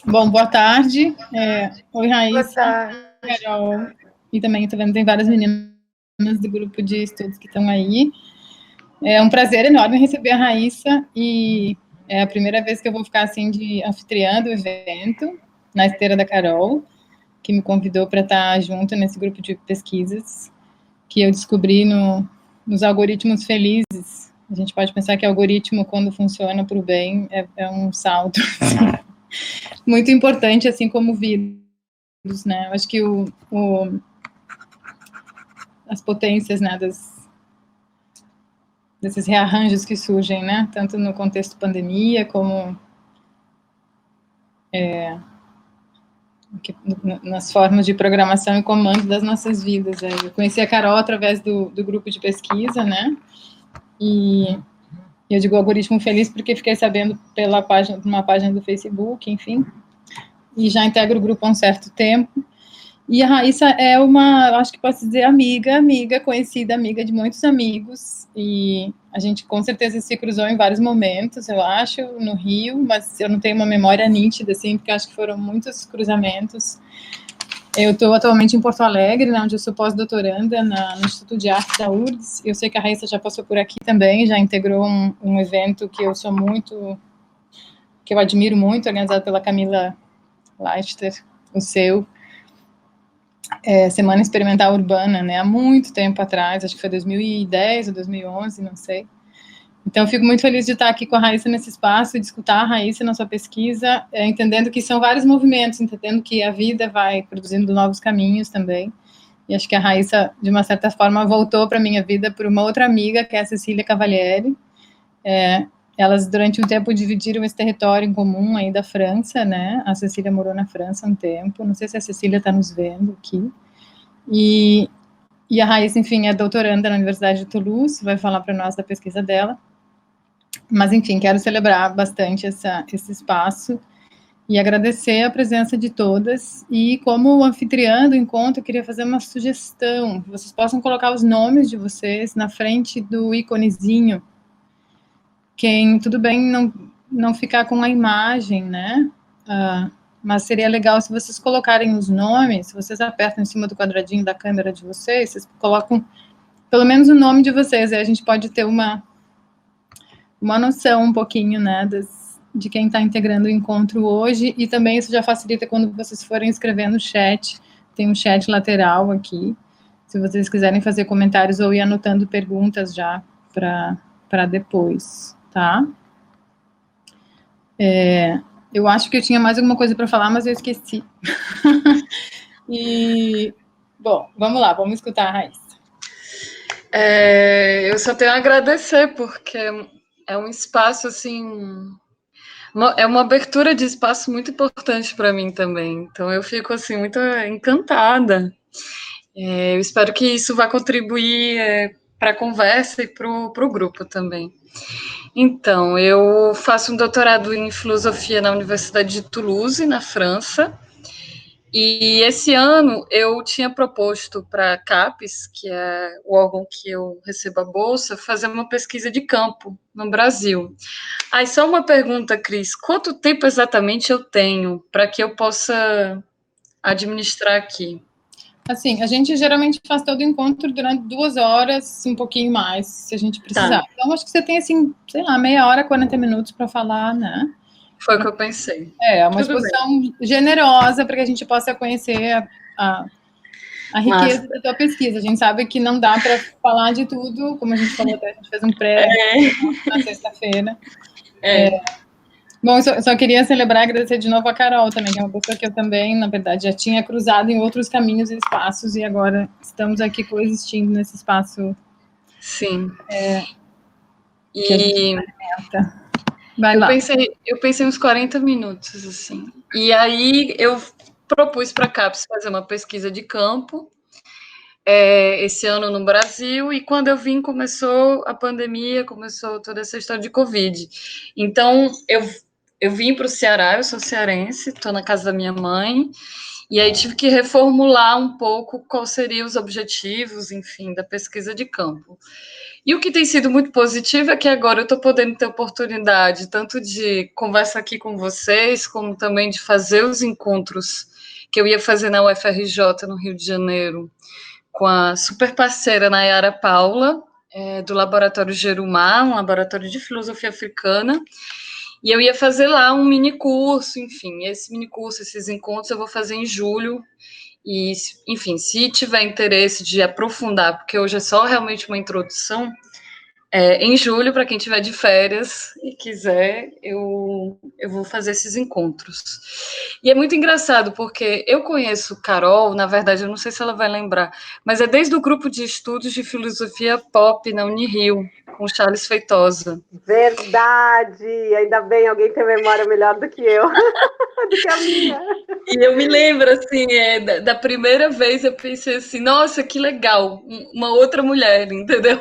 Bom, boa tarde. Oi, Boa Raíssa, tarde. Carol. E também estou vendo tem várias meninas do grupo de estudos que estão aí. É um prazer enorme receber a Raíssa e é a primeira vez que eu vou ficar assim de anfitriã do evento, na esteira da Carol, que me convidou para estar junto nesse grupo de pesquisas que eu descobri nos algoritmos felizes. A gente pode pensar que algoritmo, quando funciona para o bem, é um salto muito importante, assim como vírus, né? Eu acho que as potências, né, desses rearranjos que surgem, né, tanto no contexto pandemia como nas formas de programação e comando das nossas vidas. Eu conheci a Carol através do grupo de pesquisa, né, e eu digo algoritmo feliz porque fiquei sabendo pela página, uma página do Facebook, enfim, e já integro o grupo há um certo tempo. E a Raíssa é uma, acho que posso dizer, amiga, conhecida, amiga de muitos amigos, e a gente com certeza se cruzou em vários momentos, eu acho, no Rio, mas eu não tenho uma memória nítida, assim, porque acho que foram muitos cruzamentos. Eu estou atualmente em Porto Alegre, né, onde eu sou pós-doutoranda no Instituto de Arte da URGS. Eu sei que a Raíssa já passou por aqui também, já integrou um evento que eu sou muito, que eu admiro muito, organizado pela Camila Leister, o seu, Semana Experimental Urbana, né, há muito tempo atrás, acho que foi 2010 ou 2011, não sei. Então, eu fico muito feliz de estar aqui com a Raíssa nesse espaço e de escutar a Raíssa na sua pesquisa, entendendo que são vários movimentos, entendendo que a vida vai produzindo novos caminhos também. E acho que a Raíssa, de uma certa forma, voltou para a minha vida por uma outra amiga, que é a Cecília Cavalieri. Elas, durante um tempo, dividiram esse território em comum aí da França, né? A Cecília morou na França um tempo. Não sei se a Cecília está nos vendo aqui. E a Raíssa, enfim, é doutoranda na Universidade de Toulouse, vai falar para nós da pesquisa dela. Mas, enfim, quero celebrar bastante esse espaço e agradecer a presença de todas. E, como anfitriã do encontro, eu queria fazer uma sugestão: que vocês possam colocar os nomes de vocês na frente do íconezinho. Tudo bem não ficar com a imagem, né? Mas seria legal se vocês colocarem os nomes, se vocês apertam em cima do quadradinho da câmera de vocês colocam pelo menos o nome de vocês, aí a gente pode ter uma noção um pouquinho, né, de quem está integrando o encontro hoje, e também isso já facilita quando vocês forem escrever no chat, tem um chat lateral aqui, se vocês quiserem fazer comentários ou ir anotando perguntas já para depois, tá? Eu acho que eu tinha mais alguma coisa para falar, mas eu esqueci. E, bom, vamos lá, vamos escutar a Raíssa. Eu só tenho a agradecer, porque é um espaço, assim, é uma abertura de espaço muito importante para mim também. Então, eu fico, assim, muito encantada. Eu espero que isso vá contribuir para a conversa e para o grupo também. Então, eu faço um doutorado em filosofia na Universidade de Toulouse, na França. E esse ano eu tinha proposto para a CAPES, que é o órgão que eu recebo a bolsa, fazer uma pesquisa de campo no Brasil. Aí só uma pergunta, Cris: quanto tempo exatamente eu tenho para que eu possa administrar aqui? Assim, a gente geralmente faz todo o encontro durante 2 horas, um pouquinho mais, se a gente precisar. Tá. Então, acho que você tem, assim, sei lá, meia hora, 40 minutos para falar, né? Foi o que eu pensei. É uma Tudo bem. exposição generosa para que a gente possa conhecer a Mas riqueza da tua pesquisa. A gente sabe que não dá para falar de tudo, como a gente falou até, a gente fez um pré na sexta-feira. é, Bom, eu só queria celebrar e agradecer de novo a Carol também, que é uma pessoa que eu também, na verdade, já tinha cruzado em outros caminhos e espaços, e agora estamos aqui coexistindo nesse espaço sim. que a gente E experimenta. Vai lá. eu pensei uns 40 minutos, assim. E aí eu propus para a CAPES fazer uma pesquisa de campo esse ano no Brasil, e quando eu vim começou a pandemia, começou toda essa história de Covid. Então eu vim para o Ceará, eu sou cearense, estou na casa da minha mãe, E aí tive que reformular um pouco quais seriam os objetivos, enfim, da pesquisa de campo. E o que tem sido muito positivo é que agora eu estou podendo ter oportunidade tanto de conversar aqui com vocês, como também de fazer os encontros que eu ia fazer na UFRJ, no Rio de Janeiro, com a super parceira Nayara Paula, do Laboratório Gerumá, um laboratório de filosofia africana, e eu ia fazer lá um mini curso, enfim, esse mini curso, esses encontros eu vou fazer em julho, e, enfim, se tiver interesse de aprofundar, porque hoje é só realmente uma introdução, em julho, para quem tiver de férias e quiser, eu vou fazer esses encontros. E é muito engraçado, porque eu conheço Carol, na verdade, eu não sei se ela vai lembrar, mas é desde o grupo de estudos de filosofia pop na Unirio, com Charles Feitosa. Verdade! Ainda bem, alguém tem memória melhor do que eu, do que a minha. E eu me lembro, assim, da primeira vez eu pensei assim, nossa, que legal, uma outra mulher, entendeu?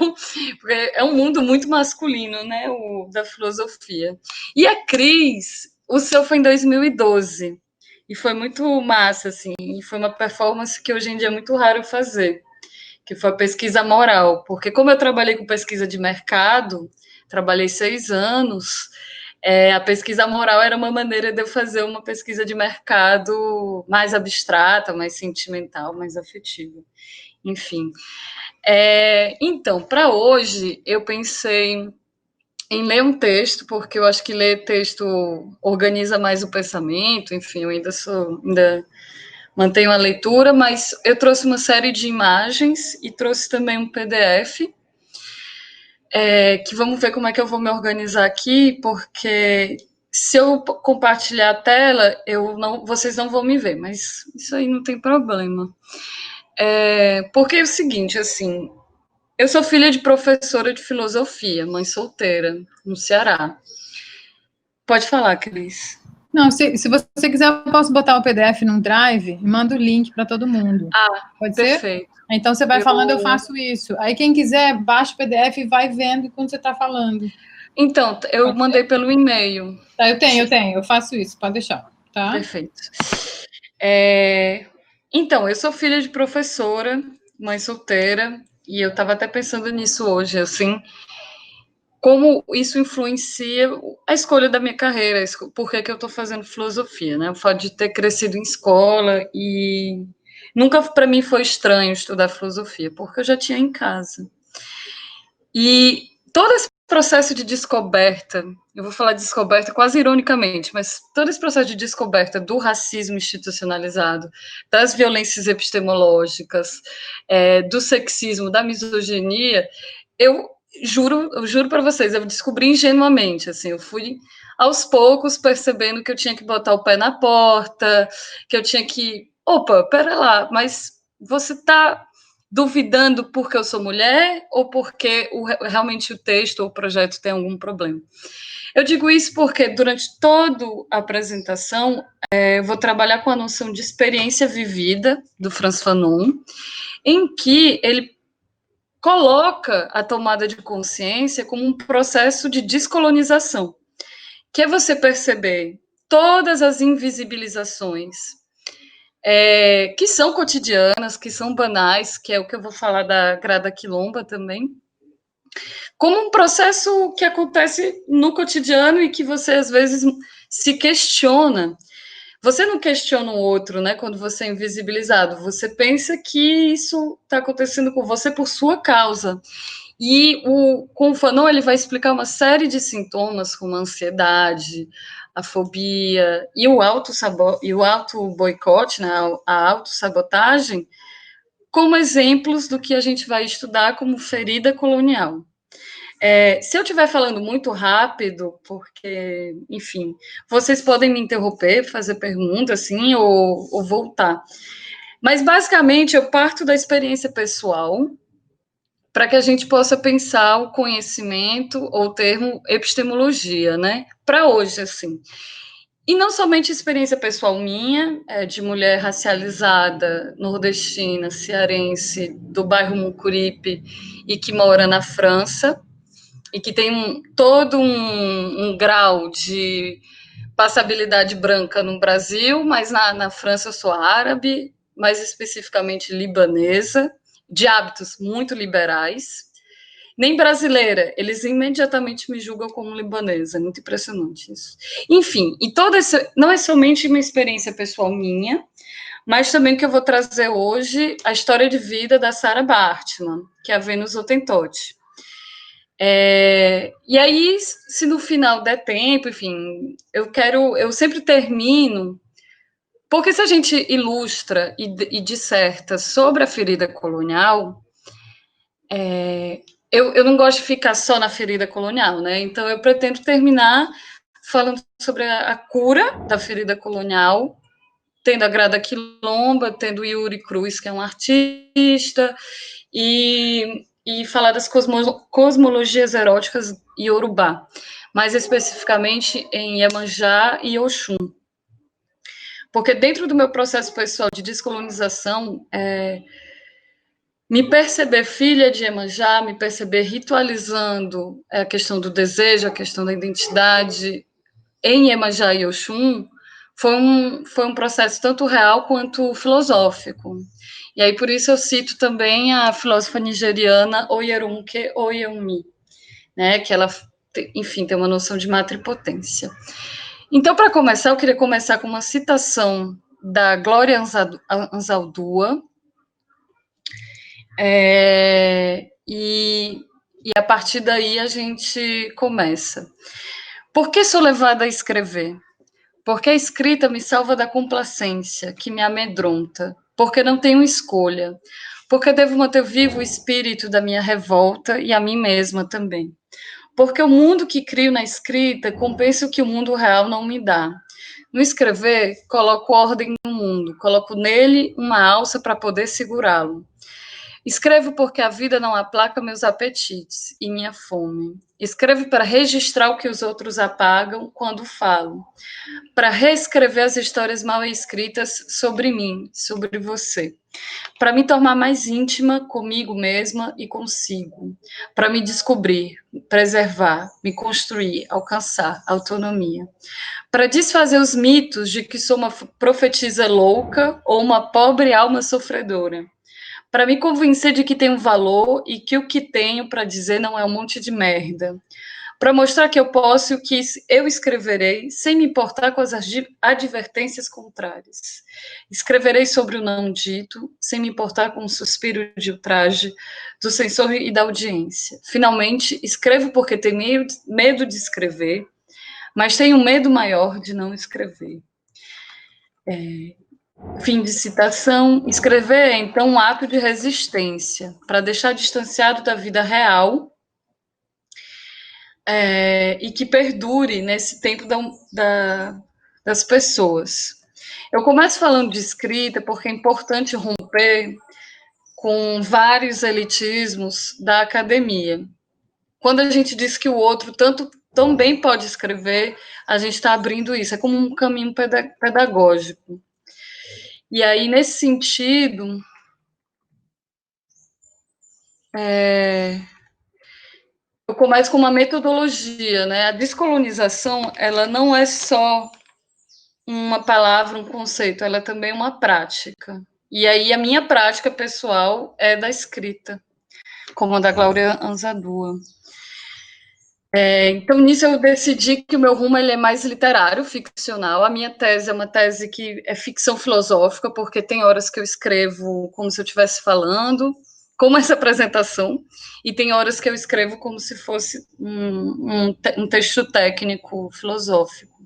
Porque é um mundo muito masculino, né, o da filosofia. E a Cris, o seu foi em 2012, e foi muito massa, assim, e foi uma performance que hoje em dia é muito raro fazer, que foi a pesquisa moral, porque como eu trabalhei com pesquisa de mercado, trabalhei 6 anos, a pesquisa moral era uma maneira de eu fazer uma pesquisa de mercado mais abstrata, mais sentimental, mais afetiva. Enfim. Então, para hoje, eu pensei em ler um texto, porque eu acho que ler texto organiza mais o pensamento, enfim, eu ainda mantenho a leitura, mas eu trouxe uma série de imagens e trouxe também um PDF, que vamos ver como é que eu vou me organizar aqui, porque se eu compartilhar a tela, vocês não vão me ver, mas isso aí não tem problema. Porque é o seguinte, assim, eu sou filha de professora de filosofia, mãe solteira, no Ceará. Pode falar, Cris. Não, se você quiser, eu posso botar o PDF num drive e mando o link para todo mundo. Pode perfeito. ser? Então você vai falando, eu faço isso. Aí quem quiser, baixa o PDF e vai vendo quando você está falando. Então, eu mandei pelo e-mail. Tá, eu tenho, eu faço isso, pode deixar. Tá? Perfeito. Então, eu sou filha de professora, mãe solteira, e eu estava até pensando nisso hoje, assim, como isso influencia a escolha da minha carreira, por que eu estou fazendo filosofia, né? O fato de ter crescido em escola e nunca para mim foi estranho estudar filosofia, porque eu já tinha em casa. E todo esse processo de descoberta, eu vou falar de descoberta quase ironicamente, mas todo esse processo de descoberta do racismo institucionalizado, das violências epistemológicas, do sexismo, da misoginia, eu juro para vocês, eu descobri ingenuamente, assim, eu fui aos poucos percebendo que eu tinha que botar o pé na porta, que eu tinha que, opa, pera lá, mas você está duvidando porque eu sou mulher ou porque realmente o texto ou o projeto tem algum problema? Eu digo isso porque durante toda a apresentação eu vou trabalhar com a noção de experiência vivida do Frantz Fanon, em que ele coloca a tomada de consciência como um processo de descolonização, que é você perceber todas as invisibilizações que são cotidianas, que são banais, que é o que eu vou falar da Grada Quilomba também, como um processo que acontece no cotidiano e que você, às vezes, se questiona. Você não questiona o outro, né, quando você é invisibilizado, você pensa que isso está acontecendo com você por sua causa. E com o Fanon, ele vai explicar uma série de sintomas, como a ansiedade, a fobia e o auto-boicote, né, a autossabotagem, como exemplos do que a gente vai estudar como ferida colonial. Se eu estiver falando muito rápido, porque, enfim, vocês podem me interromper, fazer perguntas, assim, ou voltar. Mas, basicamente, eu parto da experiência pessoal, para que a gente possa pensar o conhecimento ou o termo epistemologia, né? Para hoje, assim. E não somente experiência pessoal minha, de mulher racializada, nordestina, cearense, do bairro Mucuripe, e que mora na França, e que tem todo um grau de passabilidade branca no Brasil, mas na França eu sou árabe, mais especificamente libanesa, de hábitos muito liberais. Nem brasileira, eles imediatamente me julgam como libanesa, é muito impressionante isso. Enfim, e toda essa, não é somente uma experiência pessoal minha, mas também que eu vou trazer hoje a história de vida da Sarah Bartman, que é a Vênus Hottentote. E aí, se no final der tempo, enfim, eu sempre termino, porque se a gente ilustra e disserta sobre a ferida colonial, eu não gosto de ficar só na ferida colonial, né? Então eu pretendo terminar falando sobre a cura da ferida colonial, tendo a Grada Quilomba, tendo o Yuri Cruz, que é um artista, e falar das cosmologias eróticas iorubá, mais especificamente em Iemanjá e Oxum. Porque dentro do meu processo pessoal de descolonização, me perceber filha de Iemanjá, me perceber ritualizando a questão do desejo, a questão da identidade em Iemanjá e Oxum, foi um processo tanto real quanto filosófico. E aí, por isso, eu cito também a filósofa nigeriana Oyerunke Oyemi, né, que ela, enfim, tem uma noção de matripotência. Então, para começar, eu queria começar com uma citação da Glória Anzaldúa, e a partir daí a gente começa. Por que sou levada a escrever? Porque a escrita me salva da complacência, que me amedronta. Porque não tenho escolha. Porque devo manter vivo o espírito da minha revolta e a mim mesma também. Porque o mundo que crio na escrita compensa o que o mundo real não me dá. No escrever, coloco ordem no mundo, coloco nele uma alça para poder segurá-lo. Escrevo porque a vida não aplaca meus apetites e minha fome. Escrevo para registrar o que os outros apagam quando falo. Para reescrever as histórias mal escritas sobre mim, sobre você. Para me tornar mais íntima comigo mesma e consigo. Para me descobrir, preservar, me construir, alcançar autonomia. Para desfazer os mitos de que sou uma profetisa louca ou uma pobre alma sofredora. Para me convencer de que tenho valor e que o que tenho para dizer não é um monte de merda. Para mostrar que eu posso e o que eu escreverei, sem me importar com as advertências contrárias. Escreverei sobre o não dito, sem me importar com o suspiro de ultraje do censor e da audiência. Finalmente, escrevo porque tenho medo de escrever, mas tenho um medo maior de não escrever. Fim de citação. Escrever é, então, um ato de resistência, para deixar distanciado da vida real e que perdure nesse tempo das pessoas. Eu começo falando de escrita porque é importante romper com vários elitismos da academia. Quando a gente diz que o outro também pode escrever, a gente está abrindo isso, é como um caminho pedagógico. E aí, nesse sentido, eu começo com uma metodologia, né? A descolonização, ela não é só uma palavra, um conceito, ela é também uma prática. E aí, a minha prática pessoal é da escrita, como a da Glória Anzaldúa. Então, nisso eu decidi que o meu rumo ele é mais literário, ficcional. A minha tese é uma tese que é ficção filosófica, porque tem horas que eu escrevo como se eu estivesse falando, como essa apresentação, e tem horas que eu escrevo como se fosse um texto técnico filosófico.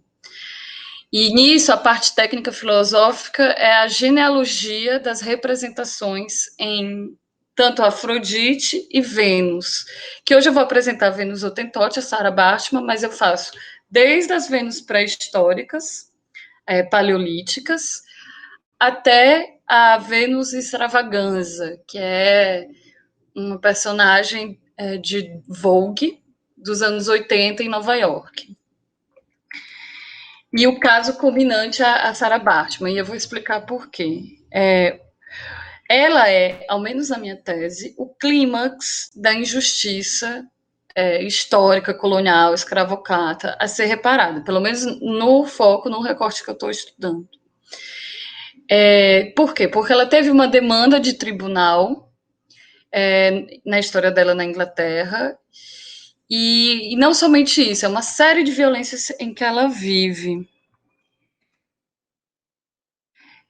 E nisso, a parte técnica filosófica é a genealogia das representações em tanto Afrodite e Vênus, que hoje eu vou apresentar a Vênus Hottentote, a Sarah Bartman, mas eu faço desde as Vênus pré-históricas, paleolíticas, até a Vênus Extravaganza, que é uma personagem de Vogue dos anos 80 em Nova York. E o caso culminante a Sarah Bartman, e eu vou explicar por quê. Ela é, ao menos na minha tese, o clímax da injustiça histórica, colonial, escravocrata, a ser reparada, pelo menos no foco, no recorte que eu estou estudando. Por quê? Porque ela teve uma demanda de tribunal na história dela na Inglaterra, e não somente isso, é uma série de violências em que ela vive.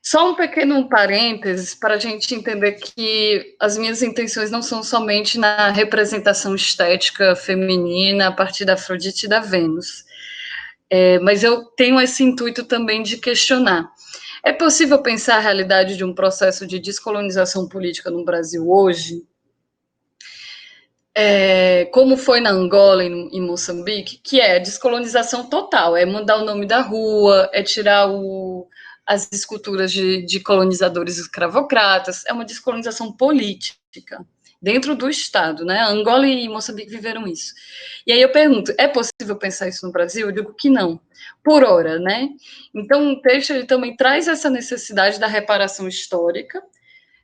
Só um pequeno parênteses para a gente entender que as minhas intenções não são somente na representação estética feminina a partir da Afrodite e da Vênus, mas eu tenho esse intuito também de questionar. É possível pensar a realidade de um processo de descolonização política no Brasil hoje? Como foi na Angola e em Moçambique, que é descolonização total, é mudar o nome da rua, é tirar as esculturas de colonizadores escravocratas, é uma descolonização política dentro do Estado, né? Angola e Moçambique viveram isso. E aí eu pergunto, é possível pensar isso no Brasil? Eu digo que não, por hora, né? Então o texto ele também traz essa necessidade da reparação histórica,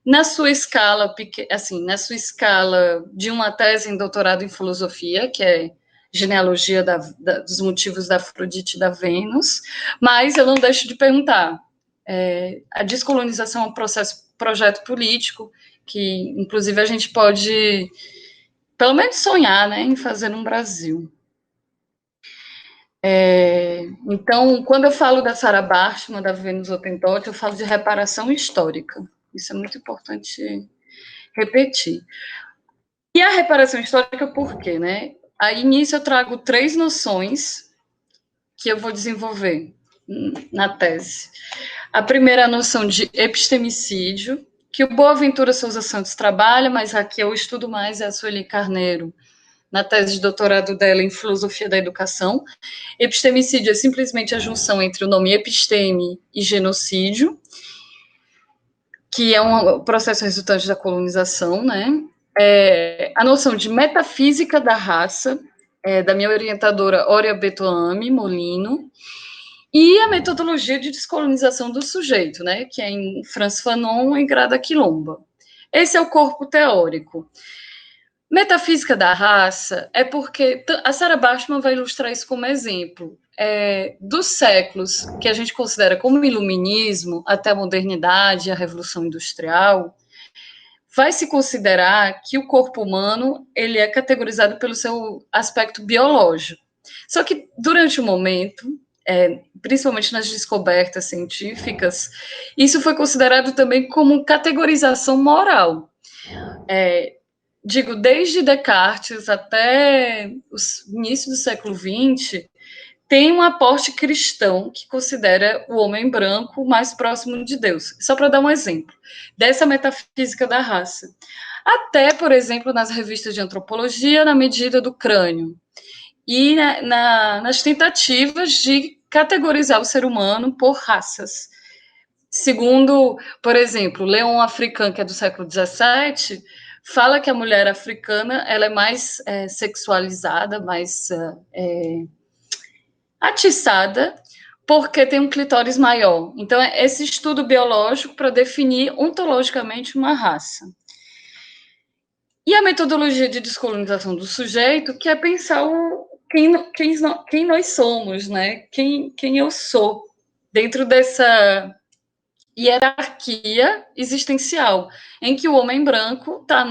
na sua escala, assim, na sua escala de uma tese em doutorado em filosofia, que é genealogia dos motivos da Afrodite e da Vênus, mas eu não deixo de perguntar, a descolonização é um projeto político, que inclusive a gente pode, pelo menos sonhar, né, em fazer no Brasil. Então, quando eu falo da Sarah Bachmann, da Vênus Hottentot, eu falo de reparação histórica. Isso é muito importante repetir. E a reparação histórica por quê, né? Aí nisso eu trago 3 noções que eu vou desenvolver na tese. A primeira é a noção de epistemicídio, que o Boaventura Souza Santos trabalha, mas aqui eu estudo mais é a Sueli Carneiro, na tese de doutorado dela em Filosofia da Educação. Epistemicídio é simplesmente a junção entre o nome episteme e genocídio, que é um processo resultante da colonização, né? A noção de metafísica da raça, da minha orientadora Oria Betoami Molino, e a metodologia de descolonização do sujeito, né? Que é em Franz Fanon e Grada Quilomba. Esse é o corpo teórico. Metafísica da raça é porque a Sarah Bachmann vai ilustrar isso como exemplo. Dos séculos que a gente considera como iluminismo até a modernidade, a Revolução Industrial, vai se considerar que o corpo humano ele é categorizado pelo seu aspecto biológico. Só que durante o momento, principalmente nas descobertas científicas, isso foi considerado também como categorização moral. Digo, desde Descartes até o início do século XX, tem um aporte cristão que considera o homem branco mais próximo de Deus. Só para dar um exemplo dessa metafísica da raça. Até, por exemplo, nas revistas de antropologia, na medida do crânio. E nas tentativas de categorizar o ser humano por raças. Segundo, por exemplo, Léon Africain, que é do século XVII, fala que a mulher africana ela é mais sexualizada, mais atiçada, porque tem um clitóris maior. Então, é esse estudo biológico para definir ontologicamente uma raça. E a metodologia de descolonização do sujeito, que é pensar quem nós somos, né? Quem eu sou, dentro dessa hierarquia existencial, em que o homem branco está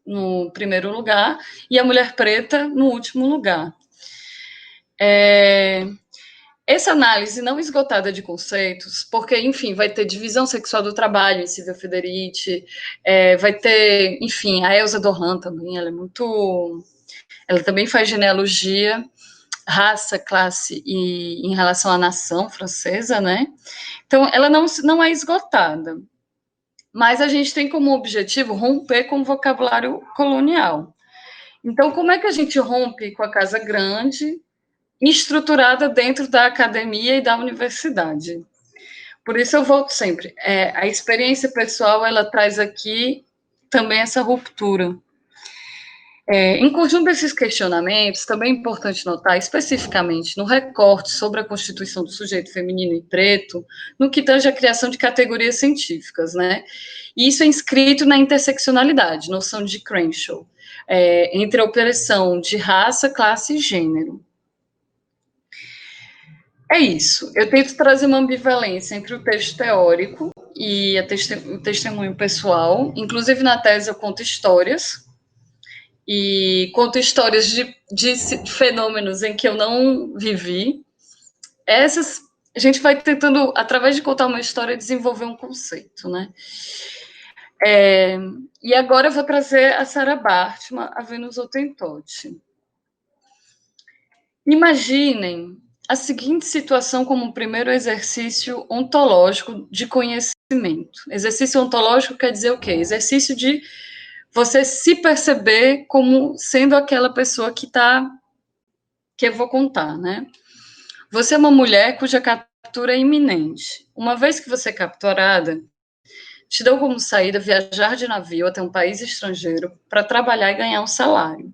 no primeiro lugar e a mulher preta no último lugar. Essa análise não esgotada de conceitos, porque, enfim, vai ter divisão sexual do trabalho em Silvia Federici, vai ter, enfim, a Elsa Dorlan também, ela também faz genealogia, raça, classe e em relação à nação francesa, né? Então, ela não é esgotada, mas a gente tem como objetivo romper com o vocabulário colonial. Então, como é que a gente rompe com a Casa Grande, estruturada dentro da academia e da universidade? Por isso eu volto sempre. A experiência pessoal, ela traz aqui também essa ruptura. Em conjunto desses questionamentos, também é importante notar, especificamente no recorte sobre a constituição do sujeito feminino e preto, no que tange a criação de categorias científicas, né? E isso é inscrito na interseccionalidade, noção de Crenshaw, entre a opressão de raça, classe e gênero. É isso. Eu tento trazer uma ambivalência entre o texto teórico e o testemunho pessoal. Inclusive, na tese, eu conto histórias de fenômenos em que eu não vivi. Essas, a gente vai tentando, através de contar uma história, desenvolver um conceito, né? E agora eu vou trazer a Sarah Bartman, a Venus Hottentot. Imaginem a seguinte situação como um primeiro exercício ontológico de conhecimento. Exercício ontológico quer dizer o quê? Exercício de você se perceber como sendo aquela pessoa que eu vou contar, né? Você é uma mulher cuja captura é iminente. Uma vez que você é capturada, te dão como saída viajar de navio até um país estrangeiro para trabalhar e ganhar um salário.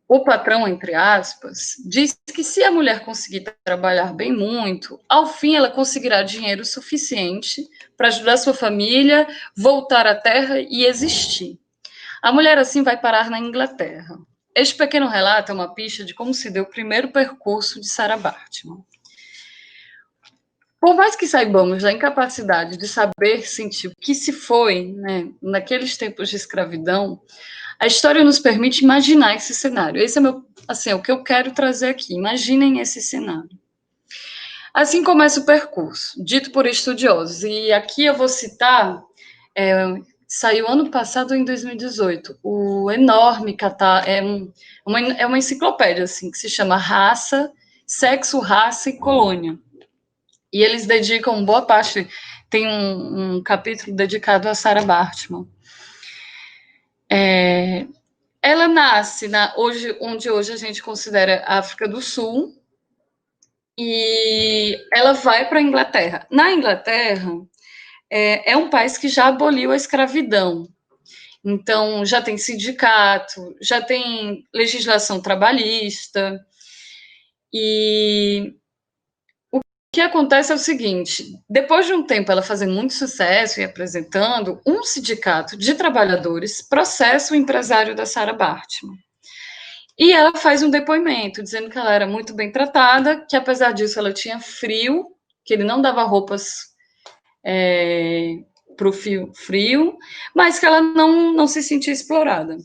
O patrão, entre aspas, diz que se a mulher conseguir trabalhar bem muito, ao fim ela conseguirá dinheiro suficiente para ajudar sua família, voltar à terra e existir. A mulher, assim, vai parar na Inglaterra. Este pequeno relato é uma pista de como se deu o primeiro percurso de Sarah Bartman. Por mais que saibamos da incapacidade de saber sentir o que se foi, né, naqueles tempos de escravidão, a história nos permite imaginar esse cenário. Esse é o que eu quero trazer aqui. Imaginem esse cenário. Assim começa o percurso, dito por estudiosos. E aqui eu vou citar, saiu ano passado, em 2018, o enorme é uma enciclopédia assim, que se chama Raça, Sexo, Raça e Colônia. E eles dedicam boa parte, tem um capítulo dedicado a Sarah Bartman. Ela nasce onde hoje a gente considera a África do Sul, e ela vai para a Inglaterra. Na Inglaterra, é um país que já aboliu a escravidão. Então, já tem sindicato, já tem legislação trabalhista. E o que acontece é o seguinte: depois de um tempo ela fazer muito sucesso e apresentando, um sindicato de trabalhadores processa o empresário da Sarah Bartman. E ela faz um depoimento, dizendo que ela era muito bem tratada, que apesar disso ela tinha frio, que ele não dava roupas para o frio, mas que ela não se sentia explorada.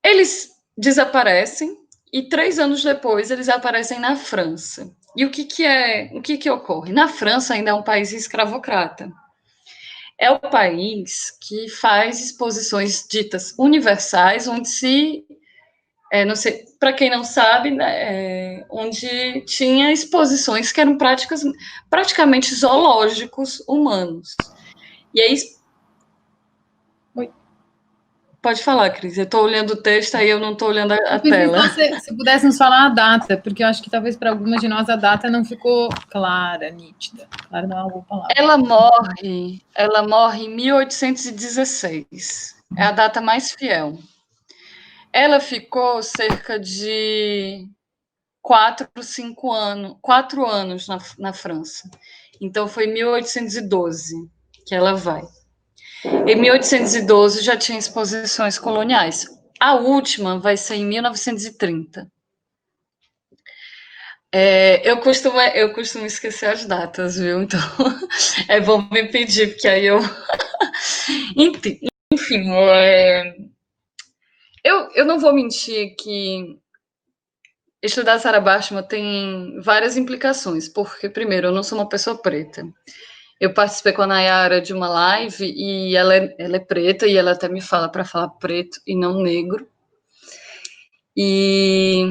Eles desaparecem e 3 anos depois eles aparecem na França. E o que ocorre? Na França ainda é um país escravocrata. É o país que faz exposições ditas universais, onde não sei, para quem não sabe, né, onde tinha exposições que eram praticamente zoológicos humanos. E aí... Oi. Pode falar, Cris. Eu estou olhando o texto, aí eu não estou olhando a tela. Se pudéssemos falar a data, porque eu acho que talvez para algumas de nós a data não ficou clara, nítida. Clara não é uma boa palavra. Ela morre em 1816. É a data mais fiel. Ela ficou cerca de 4 anos na França. Então, foi em 1812 que ela vai. Em 1812 já tinha exposições coloniais. A última vai ser em 1930. Eu costumo esquecer as datas, viu? Então, é bom me pedir, porque aí eu... Enfim, eu não vou mentir que estudar Sarah Bartman tem várias implicações, porque, primeiro, eu não sou uma pessoa preta. Eu participei com a Nayara de uma live e ela é preta, e ela até me fala para falar preto e não negro. E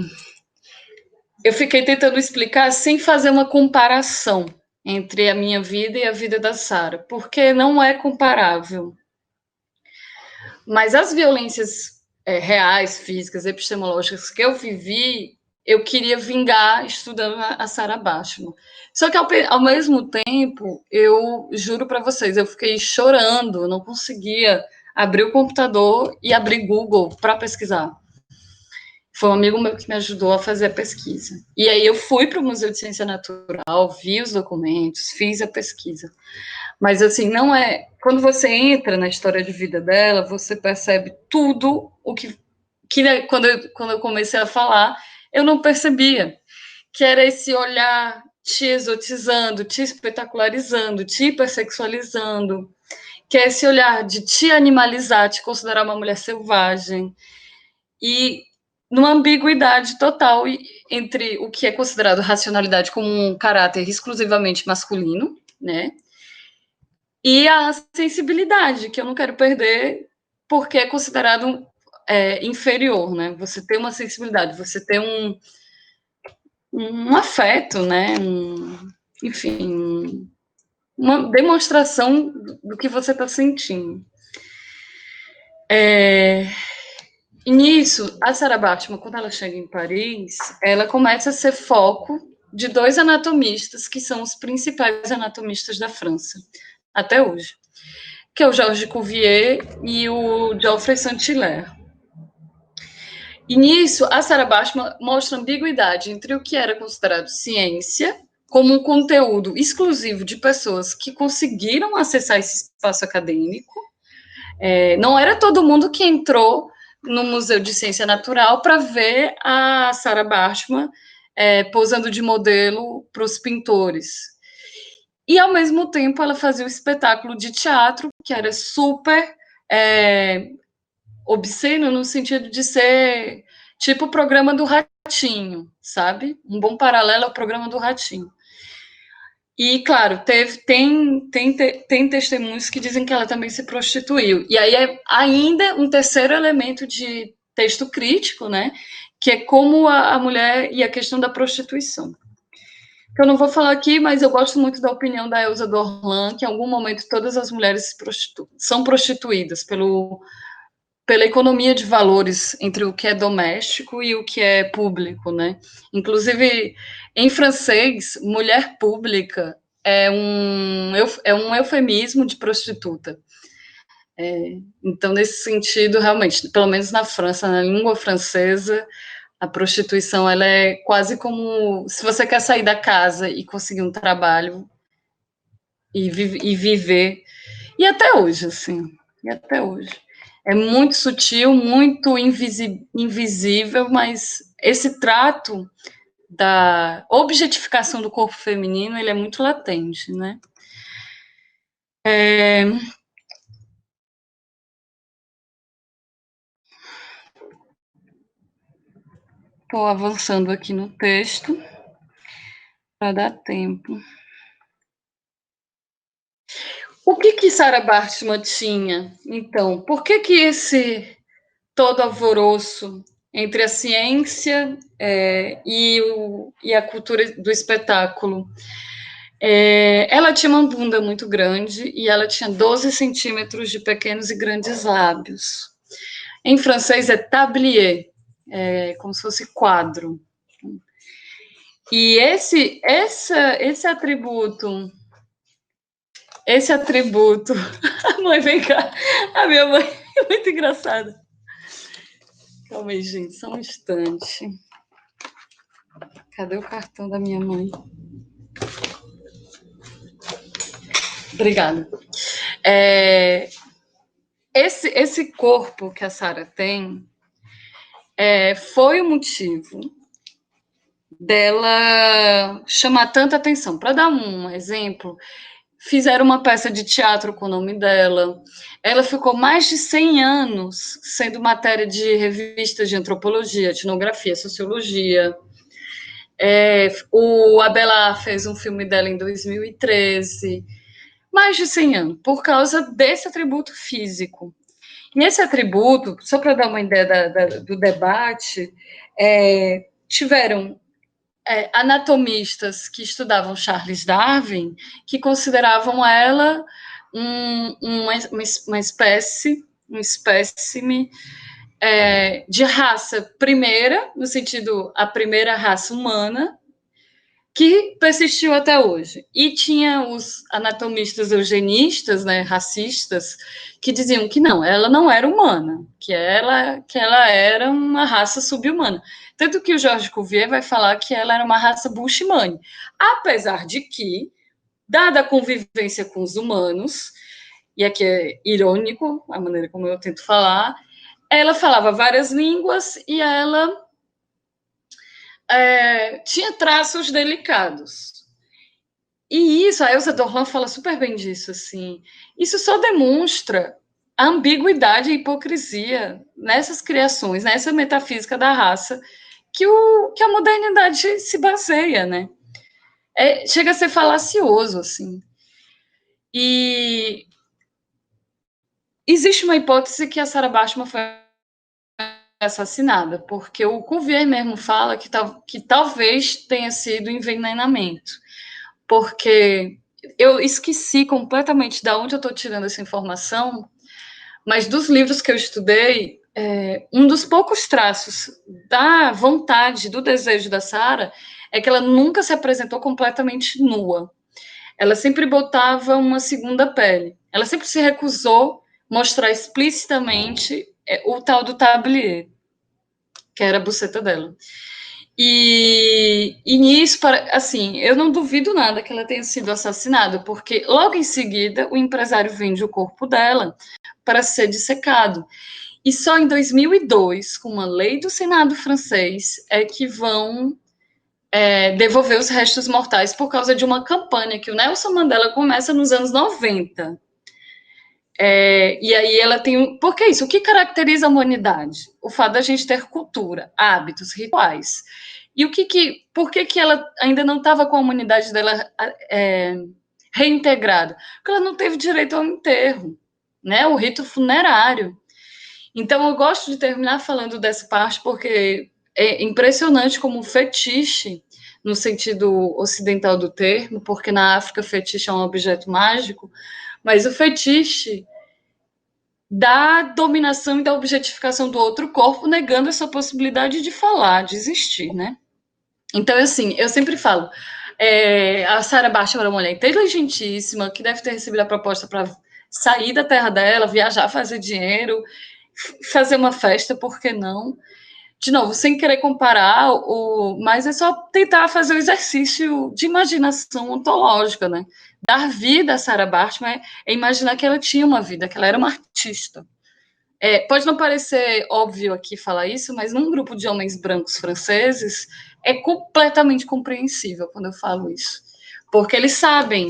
eu fiquei tentando explicar sem fazer uma comparação entre a minha vida e a vida da Sarah, porque não é comparável. Mas as violências reais, físicas, epistemológicas que eu vivi, eu queria vingar estudando a Sarah Bartman. Só que, ao mesmo tempo, eu juro para vocês, eu fiquei chorando, eu não conseguia abrir o computador e abrir Google para pesquisar. Foi um amigo meu que me ajudou a fazer a pesquisa. E aí eu fui para o Museu de Ciência Natural, vi os documentos, fiz a pesquisa. Mas, assim, não é... Quando você entra na história de vida dela, você percebe tudo o que quando eu comecei a falar, eu não percebia. Que era esse olhar te exotizando, te espetacularizando, te hipersexualizando, que é esse olhar de te animalizar, te considerar uma mulher selvagem, e numa ambiguidade total entre o que é considerado racionalidade como um caráter exclusivamente masculino, né, e a sensibilidade, que eu não quero perder, porque é considerado inferior, né, você ter uma sensibilidade, você ter um afeto, né, enfim, uma demonstração do que você está sentindo. E nisso, a Sarah Baartman, quando ela chega em Paris, ela começa a ser foco de 2 anatomistas que são os principais anatomistas da França, até hoje, que é o Georges Cuvier e o Geoffroy Saint-Hilaire. E nisso, a Sarah Baartman mostra ambiguidade entre o que era considerado ciência, como um conteúdo exclusivo de pessoas que conseguiram acessar esse espaço acadêmico. Não era todo mundo que entrou no Museu de Ciência Natural para ver a Sarah Baartman posando de modelo para os pintores. E, ao mesmo tempo, ela fazia o espetáculo de teatro, que era super obsceno no sentido de ser tipo o programa do Ratinho, sabe? Um bom paralelo ao programa do Ratinho. E, claro, tem testemunhos que dizem que ela também se prostituiu. E aí é ainda um terceiro elemento de texto crítico, né? Que é como a mulher e a questão da prostituição. Que eu não vou falar aqui, mas eu gosto muito da opinião da Elsa Dorlan, que em algum momento todas as mulheres são prostituídas pela economia de valores entre o que é doméstico e o que é público, né? Inclusive, em francês, mulher pública é um eufemismo de prostituta. Então, nesse sentido, realmente, pelo menos na França, na língua francesa, a prostituição ela é quase como se você quer sair da casa e conseguir um trabalho e viver. E até hoje, assim, e até hoje. É muito sutil, muito invisível, mas esse trato da objetificação do corpo feminino, ele é muito latente, né? Estou avançando aqui no texto para dar tempo. O que Sarah Baartman tinha, então? Por que esse todo alvoroço entre a ciência e a cultura do espetáculo? Ela tinha uma bunda muito grande e ela tinha 12 centímetros de pequenos e grandes lábios. Em francês é tablier, como se fosse quadro. E esse atributo, a mãe, vem cá, a minha mãe é muito engraçada. Calma aí, gente, só um instante. Cadê o cartão da minha mãe? Obrigada. Esse corpo que a Sarah tem foi o motivo dela chamar tanta atenção. Para dar um exemplo, fizeram uma peça de teatro com o nome dela. Ela ficou mais de 100 anos sendo matéria de revistas de antropologia, etnografia, sociologia. O Abelard fez um filme dela em 2013. Mais de 100 anos, por causa desse atributo físico. E esse atributo, só para dar uma ideia do debate, tiveram anatomistas que estudavam Charles Darwin, que consideravam ela uma espécie, um espécime de raça primeira, no sentido, a primeira raça humana, que persistiu até hoje. E tinha os anatomistas eugenistas, né, racistas, que diziam que ela não era humana, que ela era uma raça subhumana. Tanto que o Georges Cuvier vai falar que ela era uma raça bushmane, apesar de que, dada a convivência com os humanos, e aqui é irônico a maneira como eu tento falar, ela falava várias línguas e ela tinha traços delicados. E isso, a Elsa Dorlan fala super bem disso, assim. Isso só demonstra a ambiguidade e a hipocrisia nessas criações, nessa metafísica da raça, que a modernidade se baseia, né? Chega a ser falacioso, assim. E existe uma hipótese que a Sarah Bachman foi assassinada, porque o Cuvier mesmo fala que talvez tenha sido envenenamento, porque eu esqueci completamente de onde eu estou tirando essa informação, mas dos livros que eu estudei, um dos poucos traços da vontade, do desejo da Sarah, é que ela nunca se apresentou completamente nua. Ela sempre botava uma segunda pele. Ela sempre se recusou mostrar explicitamente o tal do tablier, que era a buceta dela. E nisso, assim, eu não duvido nada que ela tenha sido assassinada, porque logo em seguida o empresário vende o corpo dela para ser dissecado. E só em 2002, com uma lei do Senado francês, é que vão devolver os restos mortais por causa de uma campanha que o Nelson Mandela começa nos anos 90. E aí ela tem... Por que isso? O que caracteriza a humanidade? O fato da gente ter cultura, hábitos, rituais. E por que ela ainda não estava com a humanidade dela reintegrada? Porque ela não teve direito ao enterro, né? O rito funerário. Então, eu gosto de terminar falando dessa parte, porque é impressionante como o fetiche, no sentido ocidental do termo, porque na África fetiche é um objeto mágico, mas o fetiche da dominação e da objetificação do outro corpo, negando essa possibilidade de falar, de existir, né? Então, assim, eu sempre falo, a Sarah Bachman era uma mulher inteligentíssima, que deve ter recebido a proposta para sair da terra dela, viajar, fazer dinheiro, fazer uma festa, por que não? De novo, sem querer comparar, mas é só tentar fazer o exercício de imaginação ontológica, né? Dar vida a Sarah Bachman é imaginar que ela tinha uma vida, que ela era uma artista. Pode não parecer óbvio aqui falar isso, mas num grupo de homens brancos franceses é completamente compreensível quando eu falo isso. Porque eles sabem,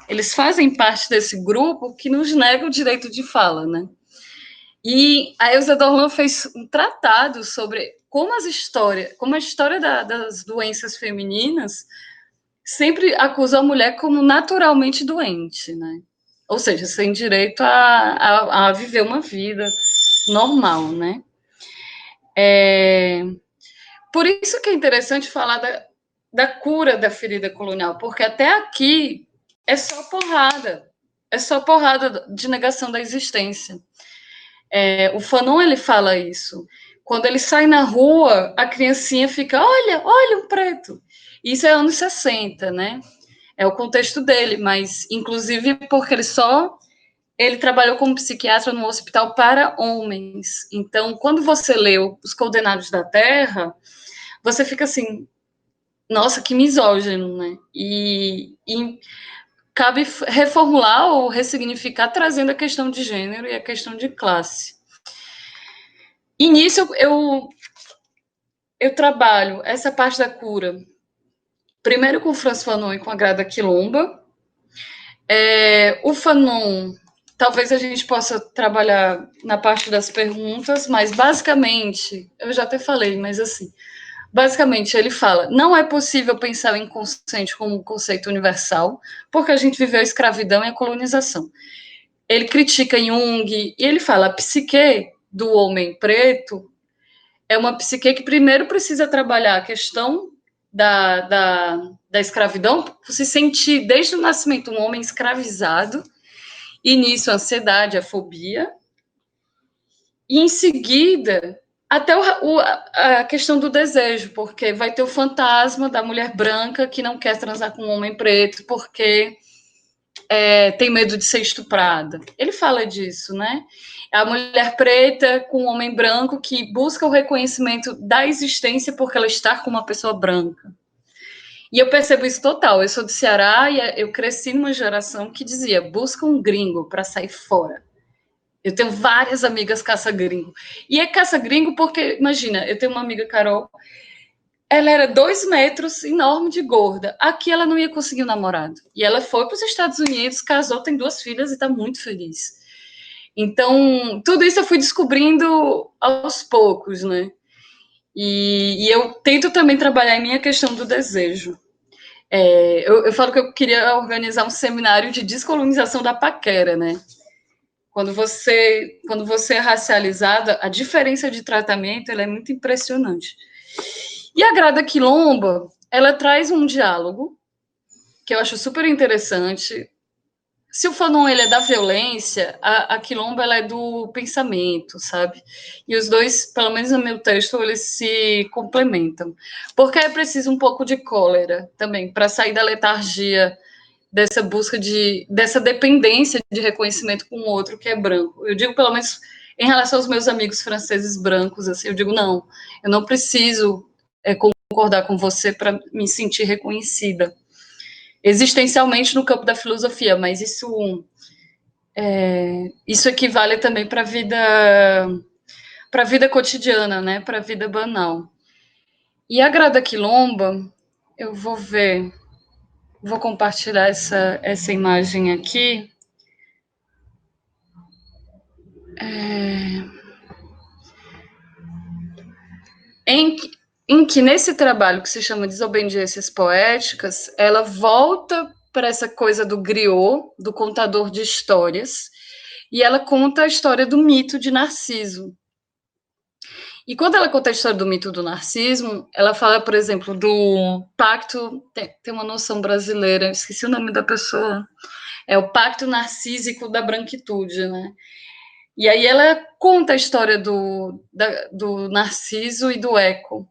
eles fazem parte desse grupo que nos nega o direito de fala, né? E a Elsa Dorlan fez um tratado sobre como a história das doenças femininas sempre acusa a mulher como naturalmente doente, né? Ou seja, sem direito a viver uma vida normal, né? Por isso que é interessante falar da cura da ferida colonial, porque até aqui é só porrada de negação da existência. O Fanon, ele fala isso. Quando ele sai na rua, a criancinha fica, olha um preto. Isso é anos 60, né? É o contexto dele, mas inclusive porque ele trabalhou como psiquiatra num hospital para homens. Então, quando você lê Os Condenados da Terra, você fica assim, nossa, que misógino, né? E cabe reformular ou ressignificar, trazendo a questão de gênero e a questão de classe. E nisso eu trabalho essa parte da cura, primeiro com o Franz Fanon e com a Grada Quilomba. O Fanon, talvez a gente possa trabalhar na parte das perguntas, mas basicamente, eu já até falei, mas assim, basicamente ele fala, não é possível pensar o inconsciente como um conceito universal, porque a gente viveu a escravidão e a colonização. Ele critica Jung, e ele fala, a psique do homem preto é uma psique que primeiro precisa trabalhar a questão da escravidão, se sentir desde o nascimento um homem escravizado, e nisso a ansiedade, a fobia, e em seguida Até a questão do desejo, porque vai ter o fantasma da mulher branca que não quer transar com um homem preto porque tem medo de ser estuprada. Ele fala disso, né? A mulher preta com um homem branco que busca o reconhecimento da existência porque ela está com uma pessoa branca. E eu percebo isso total. Eu sou do Ceará e eu cresci numa geração que dizia: busca um gringo para sair fora. Eu tenho várias amigas caça-gringo. E é caça-gringo porque, imagina, eu tenho uma amiga, Carol, ela era 2 metros, enorme de gorda. Aqui ela não ia conseguir um namorado. E ela foi para os Estados Unidos, casou, tem 2 filhas e está muito feliz. Então, tudo isso eu fui descobrindo aos poucos, né? E eu tento também trabalhar em minha questão do desejo. Eu falo que eu queria organizar um seminário de descolonização da paquera, né? Quando você é racializada, a diferença de tratamento ela é muito impressionante. E a Grada Quilomba, ela traz um diálogo que eu acho super interessante. Se o Fanon ele é da violência, a Quilomba ela é do pensamento, sabe? E os dois, pelo menos no meu texto, eles se complementam. Porque é preciso um pouco de cólera também, para sair da letargia dessa busca dessa dependência de reconhecimento com o outro que é branco. Eu digo, pelo menos, em relação aos meus amigos franceses brancos, assim, eu digo, não, eu não preciso concordar com você para me sentir reconhecida. Existencialmente no campo da filosofia, mas isso equivale também para a vida cotidiana, né? Para a vida banal. E a Grada Quilomba, eu vou compartilhar essa imagem aqui. Em que nesse trabalho que se chama Desobediências Poéticas, ela volta para essa coisa do griot, do contador de histórias, e ela conta a história do mito de Narciso. E quando ela conta a história do mito do Narciso, ela fala, por exemplo, do pacto, tem uma noção brasileira, esqueci o nome da pessoa, é o pacto narcísico da branquitude, né? E aí ela conta a história do Narciso e do Eco.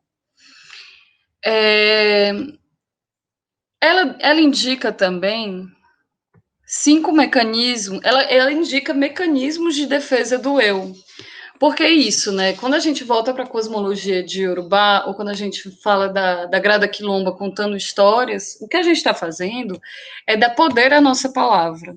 Ela indica também 5 mecanismos, ela indica mecanismos de defesa do eu. Porque é isso, né? Quando a gente volta para a cosmologia de Yorubá, ou quando a gente fala da Grada Quilomba contando histórias, o que a gente está fazendo é dar poder à nossa palavra.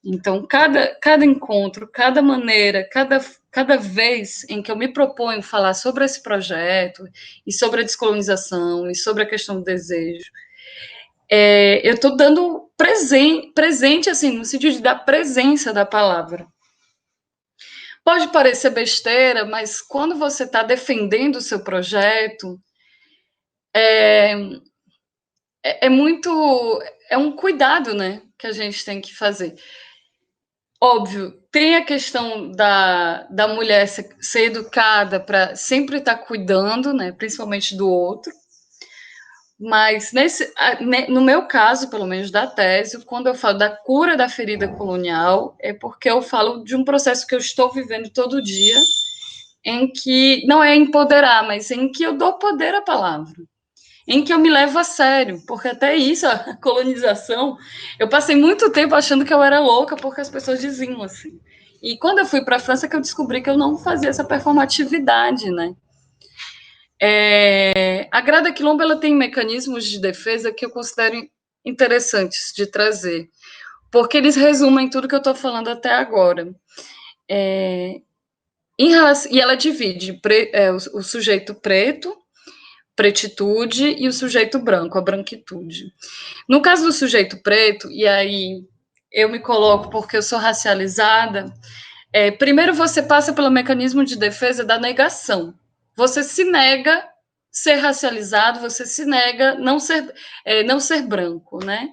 Então, cada encontro, cada maneira, cada vez em que eu me proponho falar sobre esse projeto, e sobre a descolonização, e sobre a questão do desejo, eu estou dando presente, assim, no sentido de dar presença da palavra. Pode parecer besteira, mas quando você está defendendo o seu projeto, é um cuidado, né, que a gente tem que fazer. Óbvio, tem a questão da mulher ser educada para sempre estar cuidando, né, principalmente do outro. Mas no meu caso, pelo menos da tese, quando eu falo da cura da ferida colonial, é porque eu falo de um processo que eu estou vivendo todo dia, em que não é empoderar, mas em que eu dou poder à palavra, em que eu me levo a sério, porque até isso, a colonização, eu passei muito tempo achando que eu era louca, porque as pessoas diziam assim. E quando eu fui para a França que eu descobri que eu não fazia essa performatividade, né? A Grada Quilomba ela tem mecanismos de defesa que eu considero interessantes de trazer, porque eles resumem tudo que eu estou falando até agora. E ela divide o sujeito preto, pretitude, e o sujeito branco, a branquitude. No caso do sujeito preto, e aí eu me coloco porque eu sou racializada, primeiro você passa pelo mecanismo de defesa da negação. Você se nega ser racializado, você se nega não ser branco, né?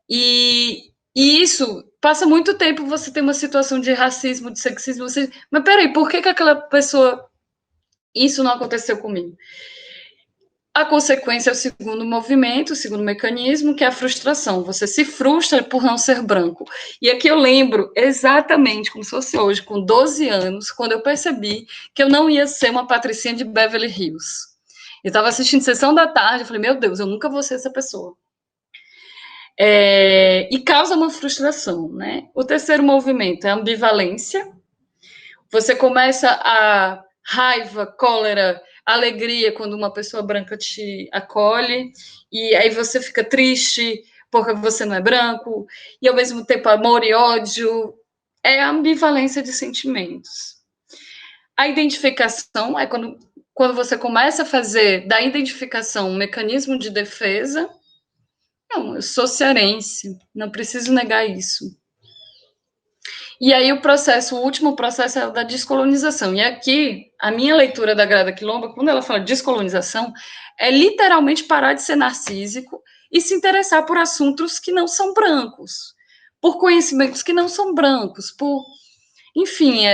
E isso passa muito tempo, você tem uma situação de racismo, de sexismo, mas peraí, por que aquela pessoa, isso não aconteceu comigo? A consequência é o segundo movimento, o segundo mecanismo, que é a frustração. Você se frustra por não ser branco. E aqui eu lembro exatamente, como se fosse hoje, com 12 anos, quando eu percebi que eu não ia ser uma patricinha de Beverly Hills. Eu estava assistindo Sessão da Tarde, eu falei, meu Deus, eu nunca vou ser essa pessoa. E causa uma frustração, né? O terceiro movimento é a ambivalência. Você começa a raiva, cólera, alegria quando uma pessoa branca te acolhe, e aí você fica triste porque você não é branco, e ao mesmo tempo amor e ódio. É a ambivalência de sentimentos. A identificação é quando você começa a fazer da identificação um mecanismo de defesa. Não, eu sou cearense, não preciso negar isso. E aí o último processo é o da descolonização. E aqui, a minha leitura da Grada Quilomba, quando ela fala de descolonização, é literalmente parar de ser narcísico e se interessar por assuntos que não são brancos, por conhecimentos que não são brancos, enfim,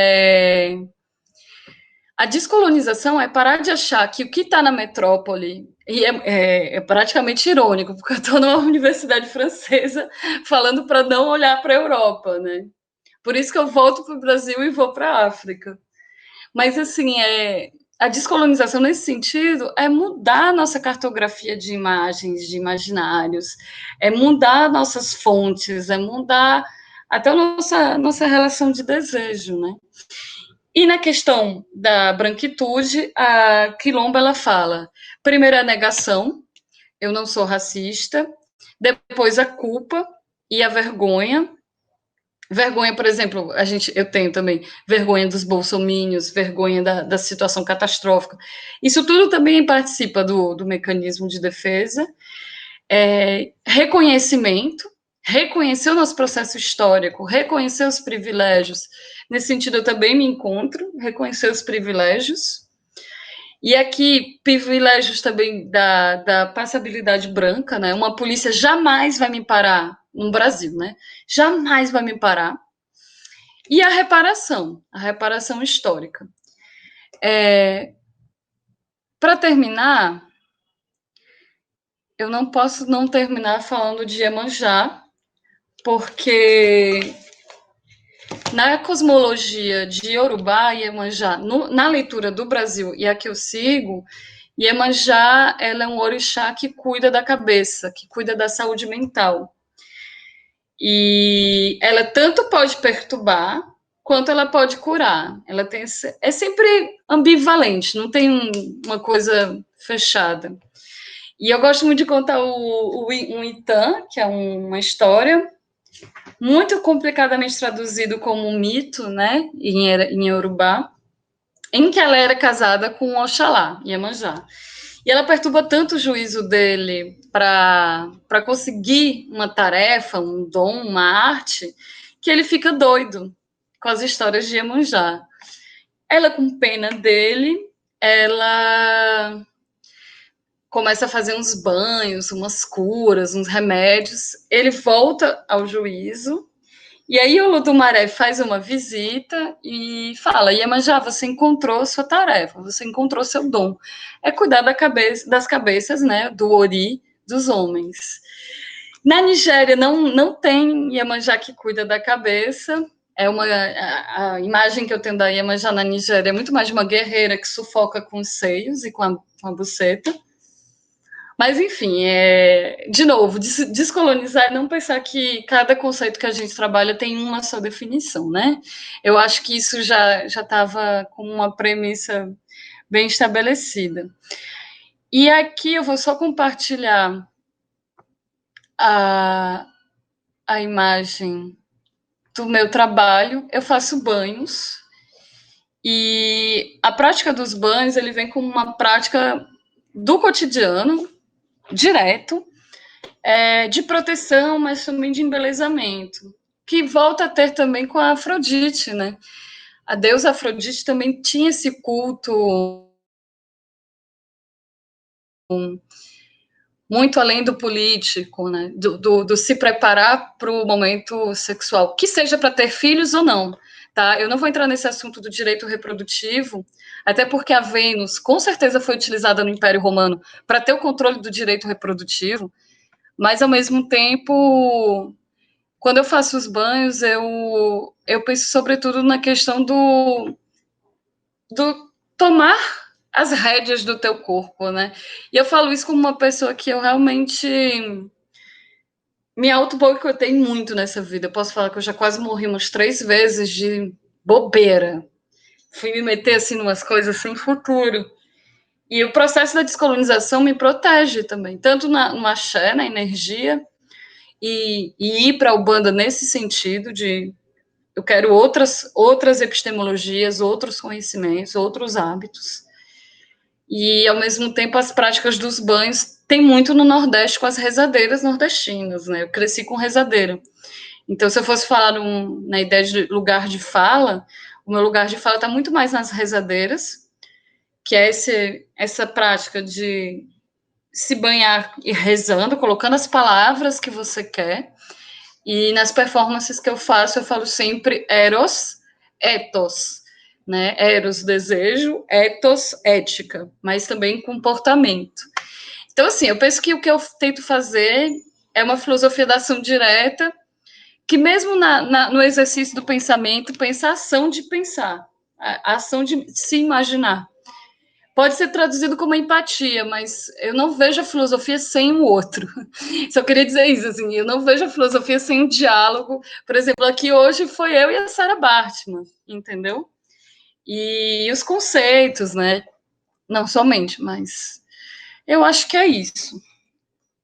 a descolonização é parar de achar que o que está na metrópole, e é praticamente irônico, porque eu estou numa universidade francesa falando para não olhar para a Europa, né? Por isso que eu volto para o Brasil e vou para a África. Mas, assim, a descolonização nesse sentido é mudar a nossa cartografia de imagens, de imaginários, é mudar nossas fontes, é mudar até a nossa relação de desejo, né? E na questão da branquitude, a Quilomba, ela fala, primeiro a negação, eu não sou racista, depois a culpa e a vergonha. Vergonha, por exemplo, eu tenho também vergonha dos bolsominions, vergonha da situação catastrófica. Isso tudo também participa do mecanismo de defesa. Reconhecimento, reconhecer o nosso processo histórico, reconhecer os privilégios. Nesse sentido, eu também me encontro, reconhecer os privilégios. E aqui, privilégios também da passabilidade branca, né? Uma polícia jamais vai me parar no Brasil, né? Jamais vai me parar. E a reparação histórica. Para terminar, eu não posso não terminar falando de Iemanjá, porque na cosmologia de Yorubá, Iemanjá, na leitura do Brasil e a que eu sigo, Iemanjá, ela é um orixá que cuida da cabeça, que cuida da saúde mental. E ela tanto pode perturbar, quanto ela pode curar. Ela é sempre ambivalente, não tem uma coisa fechada. E eu gosto muito de contar um Itã, que é uma história muito complicadamente traduzido como um mito, né, em Yorubá, em que ela era casada com Oxalá, Iemanjá. E ela perturba tanto o juízo dele para conseguir uma tarefa, um dom, uma arte, que ele fica doido com as histórias de Iemanjá. Ela, com pena dele, ela começa a fazer uns banhos, umas curas, uns remédios. Ele volta ao juízo, e aí o Ludumaré faz uma visita e fala, Iemanjá, você encontrou sua tarefa, você encontrou seu dom. É cuidar das cabeças, né, do Ori, dos homens. Na Nigéria não tem Iemanjá que cuida da cabeça. A imagem que eu tenho da Iemanjá na Nigéria é muito mais de uma guerreira que sufoca com os seios e com a buceta. Mas, enfim, de novo, descolonizar e não pensar que cada conceito que a gente trabalha tem uma só definição, né? Eu acho que isso já estava com uma premissa bem estabelecida. E aqui eu vou só compartilhar a imagem do meu trabalho. Eu faço banhos, e a prática dos banhos, ele vem como uma prática do cotidiano, direto, de proteção, mas também de embelezamento, que volta a ter também com a Afrodite, né? A deusa Afrodite também tinha esse culto muito além do político, né? Do se preparar para o momento sexual, que seja para ter filhos ou não, tá? Eu não vou entrar nesse assunto do direito reprodutivo, até porque a Vênus com certeza foi utilizada no Império Romano para ter o controle do direito reprodutivo, mas ao mesmo tempo, quando eu faço os banhos, eu penso sobretudo na questão do tomar as rédeas do teu corpo, né? E eu falo isso como uma pessoa que eu realmente me auto-boicotei muito nessa vida. Eu posso falar que eu já quase morri umas 3 vezes de bobeira. Fui me meter, assim, numas coisas sem futuro. E o processo da descolonização me protege também, tanto no axé, na energia, e ir para a Umbanda nesse sentido de eu quero outras epistemologias, outros conhecimentos, outros hábitos. E, ao mesmo tempo, as práticas dos banhos tem muito no Nordeste com as rezadeiras nordestinas, né? Eu cresci com rezadeira. Então, se eu fosse falar na ideia de lugar de fala, o meu lugar de fala está muito mais nas rezadeiras, que é essa prática de se banhar e rezando, colocando as palavras que você quer. E nas performances que eu falo sempre eros, ethos, né? Eros, desejo, ethos, ética, mas também comportamento. Então, assim, eu penso que o que eu tento fazer é uma filosofia da ação direta, que mesmo no exercício do pensamento, pensa a ação de pensar, a ação de se imaginar. Pode ser traduzido como empatia, mas eu não vejo a filosofia sem o outro. Só queria dizer isso, assim, eu não vejo a filosofia sem um diálogo. Por exemplo, aqui hoje foi eu e a Sarah Bartman, entendeu? E os conceitos, né? Não somente, mas eu acho que é isso.